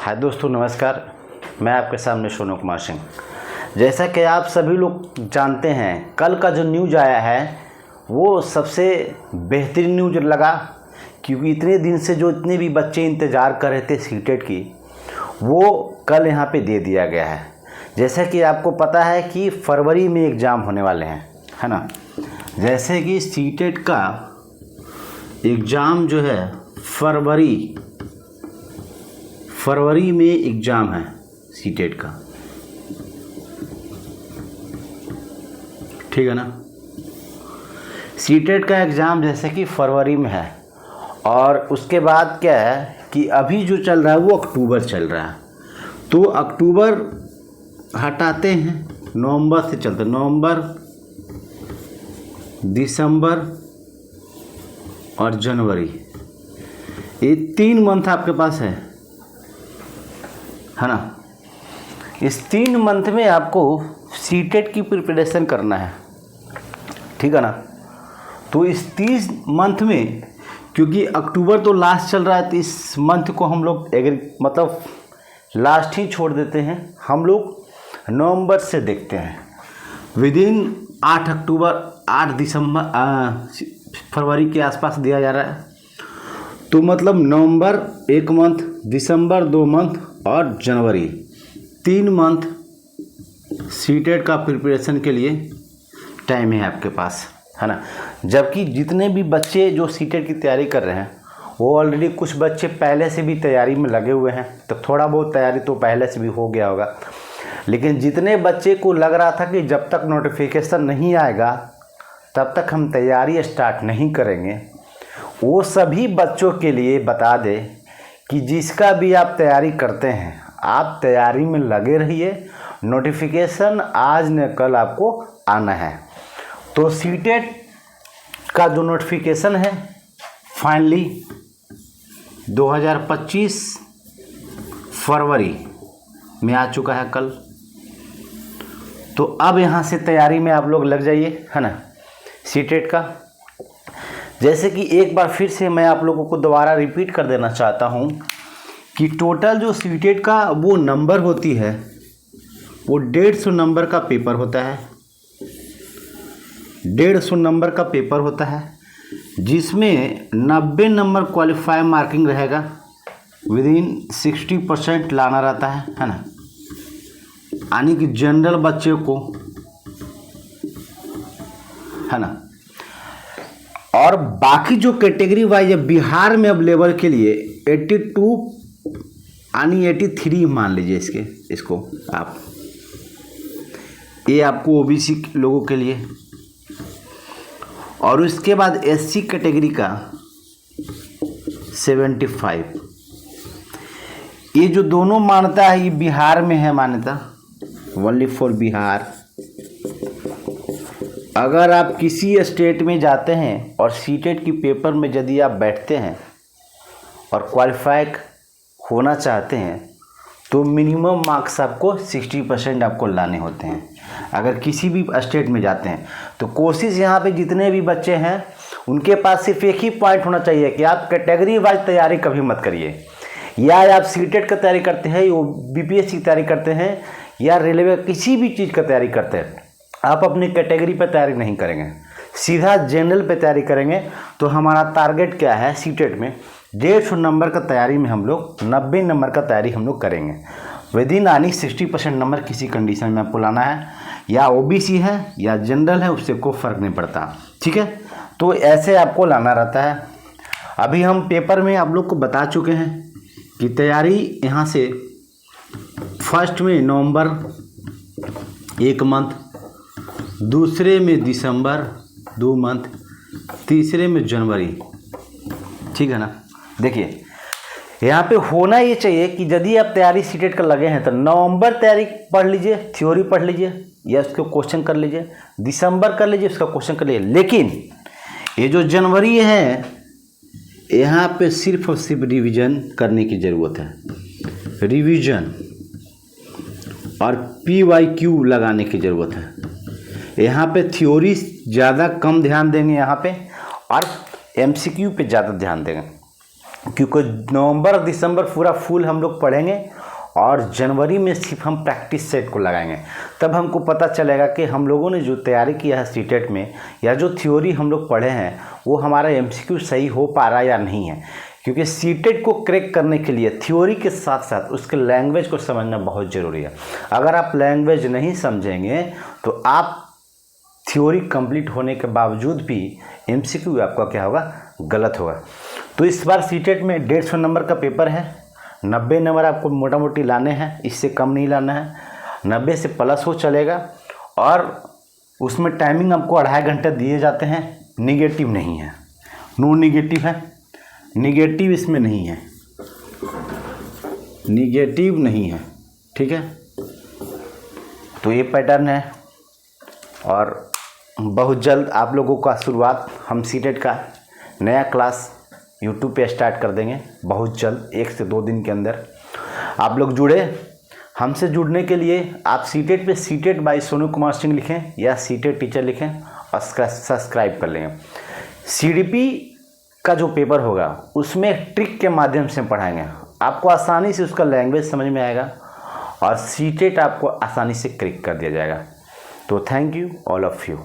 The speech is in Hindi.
हाय दोस्तों, नमस्कार। मैं आपके सामने सोनू कुमार सिंह। जैसा कि आप सभी लोग जानते हैं, कल का जो न्यूज़ आया है वो सबसे बेहतरीन न्यूज़ लगा, क्योंकि इतने दिन से जो इतने भी बच्चे इंतज़ार कर रहे थे सीटेट की, वो कल यहाँ पे दे दिया गया है। जैसा कि आपको पता है कि फरवरी में एग्ज़ाम होने वाले हैं, है ना। जैसे कि सीटेट का एग्ज़ाम जो है फरवरी में एग्ज़ाम है सीटेट का, ठीक है ना। सीटेट का एग्ज़ाम जैसे कि फरवरी में है, और उसके बाद क्या है कि अभी जो चल रहा है वो अक्टूबर चल रहा है। तो अक्टूबर हटाते हैं, नवंबर से चलते, नवंबर, दिसंबर और जनवरी, ये 3 मंथ आपके पास है ना। इस 3 मंथ में आपको सीटेट की प्रिपरेशन करना है, ठीक है ना। तो इस 30 मंथ में, क्योंकि अक्टूबर तो लास्ट चल रहा है, तो इस मंथ को हम लोग मतलब लास्ट ही छोड़ देते हैं। हम लोग नवंबर से देखते हैं। विदिन 8 अक्टूबर 8 दिसंबर फरवरी के आसपास दिया जा रहा है। तो मतलब नवंबर 1 मंथ, दिसंबर 2 मंथ और जनवरी 3 मंथ सीटेट का प्रिपरेशन के लिए टाइम है आपके पास, है ना। जबकि जितने भी बच्चे जो सीटेट की तैयारी कर रहे हैं, वो ऑलरेडी कुछ बच्चे पहले से भी तैयारी में लगे हुए हैं, तो थोड़ा बहुत तैयारी तो पहले से भी हो गया होगा। लेकिन जितने बच्चे को लग रहा था कि जब तक नोटिफिकेशन नहीं आएगा तब तक हम तैयारी स्टार्ट नहीं करेंगे, वो सभी बच्चों के लिए बता दे कि जिसका भी आप तैयारी करते हैं, आप तैयारी में लगे रहिए। नोटिफिकेशन आज न कल आपको आना है। तो सीटेट का जो नोटिफिकेशन है फाइनली 2025 फरवरी में आ चुका है कल। तो अब यहाँ से तैयारी में आप लोग लग जाइए, है ना, सीटेट का। जैसे कि एक बार फिर से मैं आप लोगों को दोबारा रिपीट कर देना चाहता हूँ कि टोटल जो सीटेट का वो नंबर होती है, वो 150 नंबर का पेपर होता है। 150 नंबर का पेपर होता है, जिसमें 90 नंबर क्वालिफाई मार्किंग रहेगा। विदिन 60% लाना रहता है ना, यानी कि जनरल बच्चे को, है ना। और बाकी जो कैटेगरी वाइज है बिहार में अवेलेबल के लिए 82 यानी 83 मान लीजिए इसको आप, ये आपको ओबीसी लोगों के लिए। और उसके बाद एससी कैटेगरी का 75। ये जो दोनों मान्यता है ये बिहार में है मान्यता, ओनली फॉर बिहार। अगर आप किसी स्टेट में जाते हैं और सीटेट की पेपर में यदि आप बैठते हैं और क्वालिफाई होना चाहते हैं, तो मिनिमम मार्क्स आपको 60% आपको लाने होते हैं। अगर किसी भी स्टेट में जाते हैं तो कोशिश यहाँ पे जितने भी बच्चे हैं उनके पास सिर्फ एक ही पॉइंट होना चाहिए कि आप कैटेगरी वाइज तैयारी कभी मत करिए। या आप सीटेट का तैयारी करते हैं, या बीपीएससी की तैयारी करते हैं, या रेलवे किसी भी चीज़ का तैयारी करते हैं, आप अपनी कैटेगरी पर तैयारी नहीं करेंगे, सीधा जनरल पे तैयारी करेंगे। तो हमारा टारगेट क्या है सीटेट में, 150 नंबर का तैयारी में हम लोग 90 नंबर का तैयारी हम लोग करेंगे। विदिन यानी 60% नंबर किसी कंडीशन में आपको लाना है, या ओबीसी है या जनरल है, उससे कोई फ़र्क नहीं पड़ता, ठीक है। तो ऐसे आपको लाना रहता है। अभी हम पेपर में आप लोग को बता चुके हैं कि तैयारी यहाँ से फर्स्ट में नवंबर 1 मंथ, दूसरे में दिसंबर 2 मंथ, तीसरे में जनवरी, ठीक है ना। देखिए यहाँ पे होना ये चाहिए कि यदि आप तैयारी सीटेट कर लगे हैं तो नवंबर तैयारी पढ़ लीजिए, थ्योरी पढ़ लीजिए या उसको क्वेश्चन कर लीजिए, दिसंबर कर लीजिए, उसका क्वेश्चन कर लीजिए। लेकिन ये जो जनवरी है, यहाँ पे सिर्फ और सिर्फ रिवीजन करने की ज़रूरत है। रिवीजन और PYQ लगाने की ज़रूरत है। यहाँ पे थ्योरी ज़्यादा कम ध्यान देंगे यहाँ पे, और MCQ पे ज़्यादा ध्यान देंगे। क्योंकि नवंबर दिसंबर पूरा फुल हम लोग पढ़ेंगे और जनवरी में सिर्फ हम प्रैक्टिस सेट को लगाएंगे। तब हमको पता चलेगा कि हम लोगों ने जो तैयारी किया है सीटेट में या जो थ्योरी हम लोग पढ़े हैं वो हमारा एमसीक्यू सही हो पा रहा है या नहीं है। क्योंकि सीटेट को क्रैक करने के लिए थ्योरी के साथ साथ उसके लैंग्वेज को समझना बहुत ज़रूरी है। अगर आप लैंग्वेज नहीं समझेंगे तो आप थ्योरी कंप्लीट होने के बावजूद भी एमसीक्यू आपका क्या होगा, गलत होगा। तो इस बार सीटेट में 150 नंबर का पेपर है। 90 नंबर आपको मोटा मोटी लाने हैं, इससे कम नहीं लाना है। 90 से प्लस हो चलेगा और उसमें टाइमिंग आपको 2.5 घंटे दिए जाते हैं। निगेटिव नहीं है, नो निगेटिव है, निगेटिव इसमें नहीं है, निगेटिव नहीं है, ठीक है। तो ये पैटर्न है और बहुत जल्द आप लोगों का शुरुआत हम सीटेट का नया क्लास यूट्यूब पे स्टार्ट कर देंगे बहुत जल्द, 1 से 2 दिन के अंदर। आप लोग जुड़े। हमसे जुड़ने के लिए आप सीटेट पे सीटेट बाय सोनू कुमार सिंह लिखें या सीटेट टीचर लिखें और सब्सक्राइब कर लेंगे। सीडीपी का जो पेपर होगा उसमें ट्रिक के माध्यम से पढ़ाएंगे, आपको आसानी से उसका लैंग्वेज समझ में आएगा और सीटेट आपको आसानी से क्रैक कर दिया जाएगा। तो thank you all of you.